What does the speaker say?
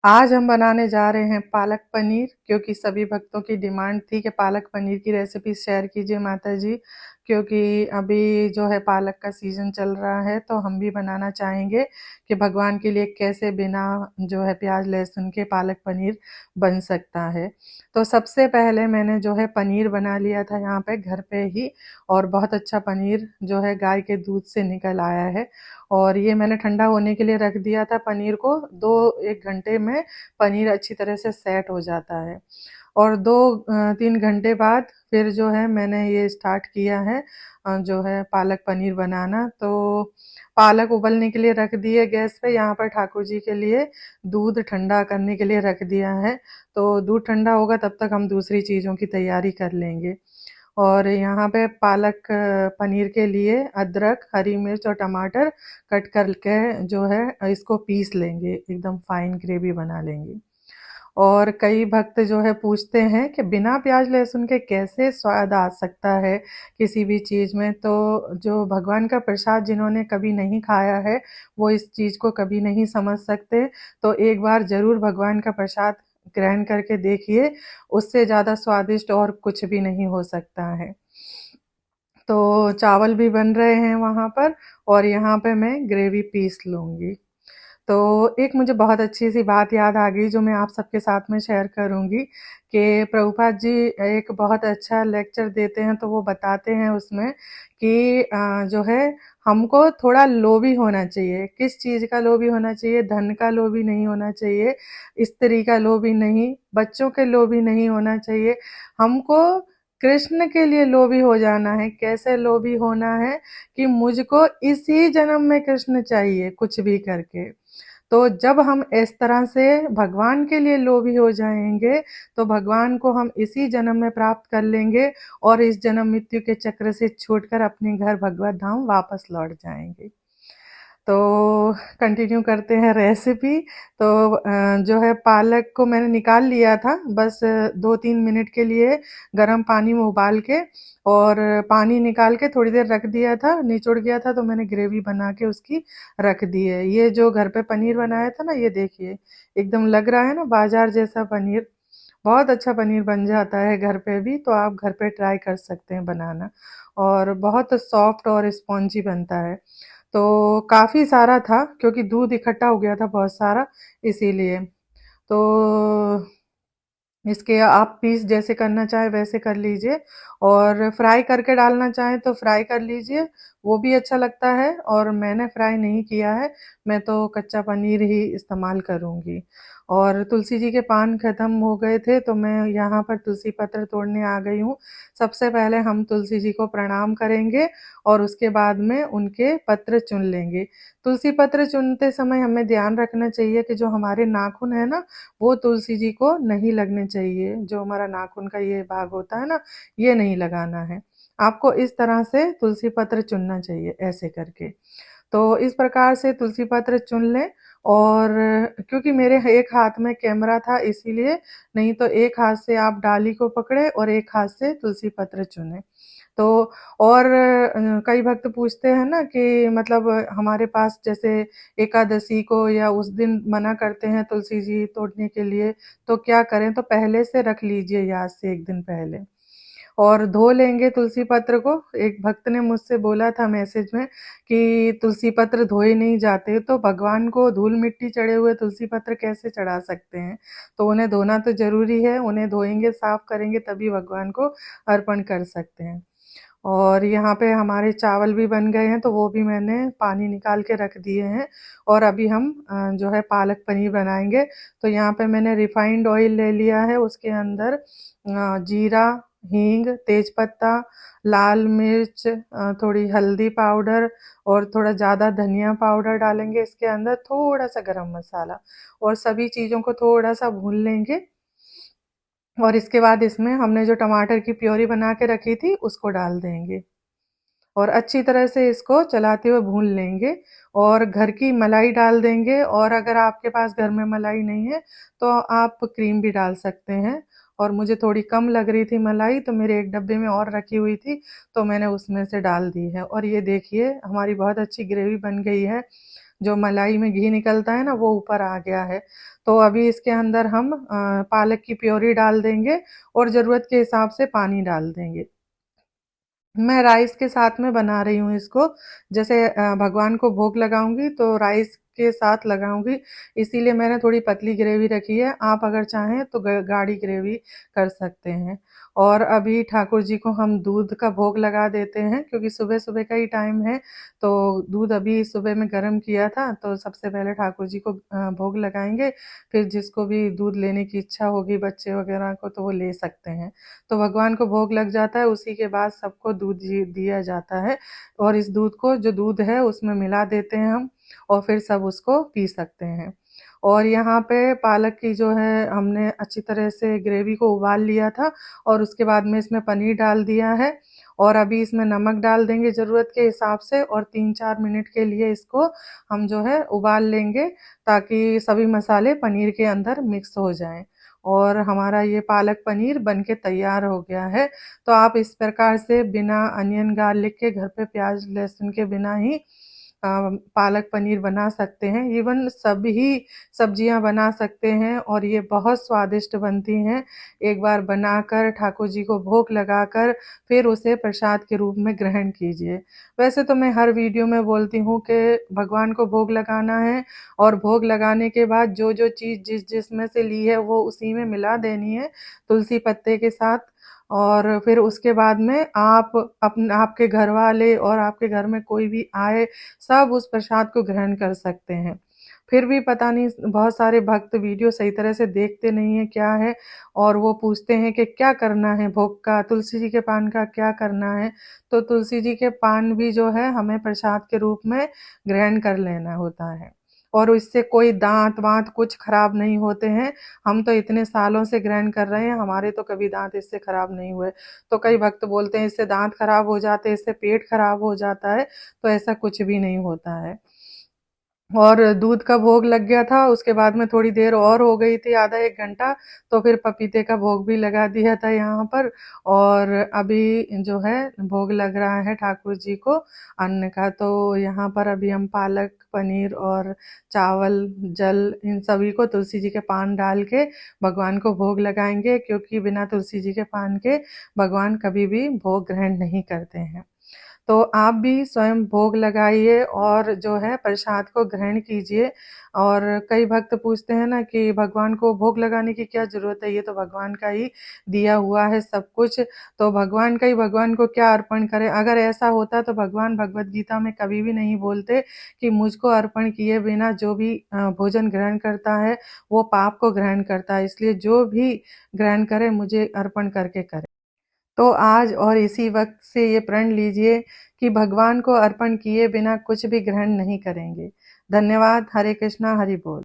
आज हम बनाने जा रहे हैं पालक पनीर, क्योंकि सभी भक्तों की डिमांड थी कि पालक पनीर की रेसिपी शेयर कीजिए माता जी। क्योंकि अभी जो है पालक का सीजन चल रहा है, तो हम भी बनाना चाहेंगे कि भगवान के लिए कैसे बिना जो है प्याज लहसुन के पालक पनीर बन सकता है। तो सबसे पहले मैंने जो है पनीर बना लिया था यहाँ पे घर पे ही, और बहुत अच्छा पनीर जो है गाय के दूध से निकल आया है। और ये मैंने ठंडा होने के लिए रख दिया था पनीर को। 2-1 घंटे में पनीर अच्छी तरह से सेट हो जाता है। और 2-3 घंटे बाद फिर जो है मैंने ये स्टार्ट किया है जो है पालक पनीर बनाना। तो पालक उबलने के लिए रख दिए गैस पे। यहाँ पर ठाकुर जी के लिए दूध ठंडा करने के लिए रख दिया है। तो दूध ठंडा होगा तब तक हम दूसरी चीज़ों की तैयारी कर लेंगे। और यहाँ पे पालक पनीर के लिए अदरक, हरी मिर्च और टमाटर कट करके जो है इसको पीस लेंगे, एकदम फाइन ग्रेवी बना लेंगे। और कई भक्त जो है पूछते हैं कि बिना प्याज लहसुन के कैसे स्वाद आ सकता है किसी भी चीज़ में। तो जो भगवान का प्रसाद जिन्होंने कभी नहीं खाया है, वो इस चीज़ को कभी नहीं समझ सकते। तो एक बार ज़रूर भगवान का प्रसाद ग्रहण करके देखिए, उससे ज़्यादा स्वादिष्ट और कुछ भी नहीं हो सकता है। तो चावल भी बन रहे हैं वहाँ पर, और यहाँ पे मैं ग्रेवी पीस लूँगी। तो एक मुझे बहुत अच्छी-सी बात याद आ गई जो मैं आप सबके साथ में शेयर करूँगी कि प्रभुपाद जी एक बहुत अच्छा लेक्चर देते हैं, तो वो बताते हैं उसमें कि जो है हमको थोड़ा लोभी होना चाहिए। किस चीज़ का लोभी होना चाहिए? धन का लोभी नहीं होना चाहिए, स्त्री का लोभी नहीं, बच्चों के लोभी नहीं होना चाहिए। हमको कृष्ण के लिए लोभी हो जाना है। कैसे लोभी होना है कि मुझको इसी जन्म में कृष्ण चाहिए कुछ भी करके। तो जब हम इस तरह से भगवान के लिए लोभी हो जाएंगे, तो भगवान को हम इसी जन्म में प्राप्त कर लेंगे, और इस जन्म मृत्यु के चक्र से छूटकर अपने घर भगवत धाम वापस लौट जाएंगे। तो कंटिन्यू करते हैं रेसिपी। तो जो है पालक को मैंने निकाल लिया था, बस 2-3 मिनट के लिए गर्म पानी में उबाल के, और पानी निकाल के थोड़ी देर रख दिया था। निचुड़ गया था तो मैंने ग्रेवी बना के उसकी रख दी है। ये जो घर पे पनीर बनाया था ना, ये देखिए एकदम लग रहा है ना बाजार जैसा पनीर। बहुत अच्छा पनीर बन जाता है घर पे भी, तो आप घर पे ट्राई कर सकते हैं बनाना, और बहुत सॉफ्ट और स्पॉन्जी बनता है। तो काफ़ी सारा था क्योंकि दूध इकट्ठा हो गया था बहुत सारा, इसीलिए। तो इसके आप पीस जैसे करना चाहें वैसे कर लीजिए, और फ्राई करके डालना चाहें तो फ्राई कर लीजिए, वो भी अच्छा लगता है। और मैंने फ्राई नहीं किया है, मैं तो कच्चा पनीर ही इस्तेमाल करूँगी। और तुलसी जी के पान खत्म हो गए थे, तो मैं यहाँ पर तुलसी पत्र तोड़ने आ गई हूँ। सबसे पहले हम तुलसी जी को प्रणाम करेंगे, और उसके बाद में उनके पत्र चुन लेंगे। तुलसी पत्र चुनते समय हमें ध्यान रखना चाहिए कि जो हमारे नाखून है ना, वो तुलसी जी को नहीं लगने चाहिए। जो हमारा नाखून का ये भाग होता है ना, ये नहीं लगाना है। आपको इस तरह से तुलसी पत्र चुनना चाहिए, ऐसे करके। तो इस प्रकार से तुलसी पत्र चुन लें। और क्योंकि मेरे एक हाथ में कैमरा था इसीलिए, नहीं तो एक हाथ से आप डाली को पकड़े और एक हाथ से तुलसी पत्र चुने। तो और कई भक्त पूछते हैं ना कि मतलब हमारे पास जैसे एकादशी को या उस दिन मना करते हैं तुलसी जी तोड़ने के लिए, तो क्या करें? तो पहले से रख लीजिए याद से 1 दिन पहले, और धो लेंगे तुलसी पत्र को। एक भक्त ने मुझसे बोला था मैसेज में कि तुलसी पत्र धोए नहीं जाते, तो भगवान को धूल मिट्टी चढ़े हुए तुलसी पत्र कैसे चढ़ा सकते हैं? तो उन्हें धोना तो ज़रूरी है, उन्हें धोएँगे, साफ करेंगे तभी भगवान को अर्पण कर सकते हैं। और यहाँ पे हमारे चावल भी बन गए हैं, तो वो भी मैंने पानी निकाल के रख दिए हैं, और अभी हम जो है पालक पनीर बनाएँगे। तो यहाँ पे मैंने रिफाइंड ऑयल ले लिया है, उसके अंदर जीरा, हींग, तेजपत्ता, लाल मिर्च, थोड़ी हल्दी पाउडर, और थोड़ा ज़्यादा धनिया पाउडर डालेंगे इसके अंदर, थोड़ा-सा गरम मसाला, और सभी चीज़ों को थोड़ा-सा भून लेंगे। और इसके बाद इसमें हमने जो टमाटर की प्योरी बना के रखी थी, उसको डाल देंगे, और अच्छी तरह से इसको चलाते हुए भून लेंगे। और घर की मलाई डाल देंगे, और अगर आपके पास घर में मलाई नहीं है, तो आप क्रीम भी डाल सकते हैं। और मुझे थोड़ी कम लग रही थी मलाई, तो मेरे एक डब्बे में और रखी हुई थी, तो मैंने उसमें से डाल दी है। और ये देखिए हमारी बहुत अच्छी ग्रेवी बन गई है। जो मलाई में घी निकलता है ना वो ऊपर आ गया है। तो अभी इसके अंदर हम पालक की प्योरी डाल देंगे और ज़रूरत के हिसाब से पानी डाल देंगे। मैं राइस के साथ में बना रही हूँ इसको। जैसे भगवान को भोग लगाऊंगी तो राइस के साथ लगाऊंगी, इसीलिए मैंने थोड़ी पतली ग्रेवी रखी है। आप अगर चाहें तो गाढ़ी ग्रेवी कर सकते हैं। और अभी ठाकुर जी को हम दूध का भोग लगा देते हैं, क्योंकि सुबह सुबह का ही टाइम है। तो दूध अभी सुबह में गर्म किया था, तो सबसे पहले ठाकुर जी को भोग लगाएंगे। फिर जिसको भी दूध लेने की इच्छा होगी बच्चे वगैरह को, तो वो ले सकते हैं। तो भगवान को भोग लग जाता है, उसी के बाद सबको दूध दिया जाता है। और इस दूध को, जो दूध है उसमें मिला देते हैं हम, और फिर सब उसको पी सकते हैं। और यहाँ पे पालक की जो है, हमने अच्छी तरह से ग्रेवी को उबाल लिया था और उसके बाद में इसमें पनीर डाल दिया है। और अभी इसमें नमक डाल देंगे ज़रूरत के हिसाब से, और 3-4 मिनट के लिए इसको हम जो है उबाल लेंगे, ताकि सभी मसाले पनीर के अंदर मिक्स हो जाएं। और हमारा ये पालक पनीर बनके तैयार हो गया है। तो आप इस प्रकार से बिना अनियन गार्लिक के, घर पे प्याज लहसुन के बिना ही पालक पनीर बना सकते हैं। इवन सभी सब्जियां बना सकते हैं और ये बहुत स्वादिष्ट बनती हैं। एक बार बनाकर ठाकुर जी को भोग लगाकर फिर उसे प्रसाद के रूप में ग्रहण कीजिए। वैसे तो मैं हर वीडियो में बोलती हूँ कि भगवान को भोग लगाना है, और भोग लगाने के बाद जो जो चीज़ जिसमें से ली है वो उसी में मिला देनी है, तुलसी पत्ते के साथ। और फिर उसके बाद में आप अपने, आपके घर वाले और आपके घर में कोई भी आए, सब उस प्रसाद को ग्रहण कर सकते हैं। फिर भी पता नहीं, बहुत सारे भक्त वीडियो सही तरह से देखते नहीं है क्या है, और वो पूछते हैं कि क्या करना है भोग का, तुलसी जी के पान का क्या करना है। तो तुलसी जी के पान भी जो है हमें प्रसाद के रूप में ग्रहण कर लेना होता है, और इससे कोई दांत वांत कुछ खराब नहीं होते हैं। हम तो इतने सालों से ग्रहण कर रहे हैं, हमारे तो कभी दांत इससे खराब नहीं हुए। तो कई भक्त बोलते हैं इससे दांत खराब हो जाते हैं, इससे पेट खराब हो जाता है, तो ऐसा कुछ भी नहीं होता है। और दूध का भोग लग गया था, उसके बाद में थोड़ी देर और हो गई थी, आधा 1 घंटा, तो फिर पपीते का भोग भी लगा दिया था यहाँ पर। और अभी जो है भोग लग रहा है ठाकुर जी को अन्न का। तो यहाँ पर अभी हम पालक पनीर और चावल, जल, इन सभी को तुलसी जी के पान डाल के भगवान को भोग लगाएंगे, क्योंकि बिना तुलसी जी के पान के भगवान कभी भी भोग ग्रहण नहीं करते हैं। तो आप भी स्वयं भोग लगाइए और जो है प्रसाद को ग्रहण कीजिए। और कई भक्त पूछते हैं ना कि भगवान को भोग लगाने की क्या ज़रूरत है, ये तो भगवान का ही दिया हुआ है सब कुछ, तो भगवान का ही भगवान को क्या अर्पण करें। अगर ऐसा होता तो भगवान भगवत गीता में कभी भी नहीं बोलते कि मुझको अर्पण किए बिना जो भी भोजन ग्रहण करता है वो पाप को ग्रहण करता है, इसलिए जो भी ग्रहण करे मुझे अर्पण करके करे। तो आज और इसी वक्त से ये प्रण लीजिए कि भगवान को अर्पण किए बिना कुछ भी ग्रहण नहीं करेंगे। धन्यवाद। हरे कृष्णा, हरि बोल।